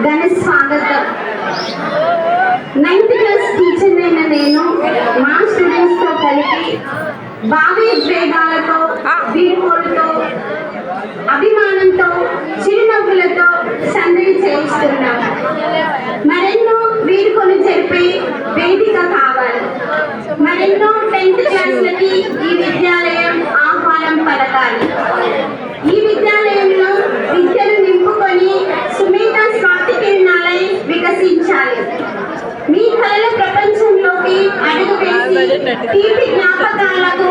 ఘన స్వాగతం. 9th class teacher అయిన నేను మా స్టూడెంట్స్ తో కలిపి భావోద్వేగాలతో, వీడ్కోలుతో, అభిమానంతో, చిరునవ్వులతో సందడి చేయిస్తున్నాం. మరెన్నో వీడ్కోలు జరిపే వేదిక కావాలి. మరెన్నో 10th క్లాసులకి ఈ విద్యాలయం ఆహ్వానం పలకాలి. ఈ విద్యాలయంలో విద్యను నింపుకొని సుమేధ స్వాతి కిరణాలై వికసించాలి. మీ కళల ప్రపంచంలోకి అడుగు వేసి తీపి జ్ఞాపకాలకు